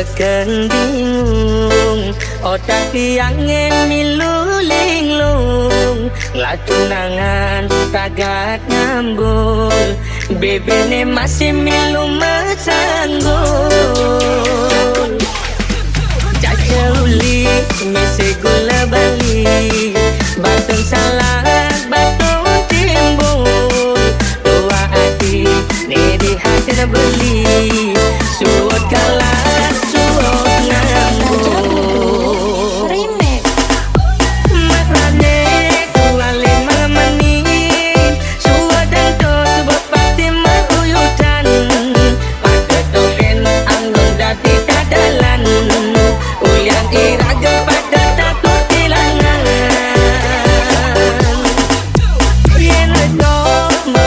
tekan bingung otak tiangen milu linglung latunangan tagat ngambul bebene masih milu mesanggul caca uli mese gula bali batang salad batang timbul tua hati nedi hati na beli suot kalah suot ngambul Remix. makrane kuali mamanin suot dan to sebab pasti mahuyutan pakai token anggun dati kadalan ulian iraga pada takut kehilangan yen redo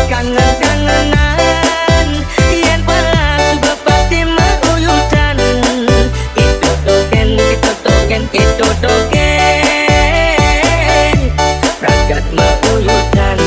kangen-kangenan yen palas sebab pasti mahuyutan itu token ragat mahuyutan.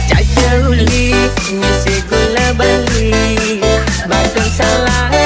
Caca uli misi gula bali batang salah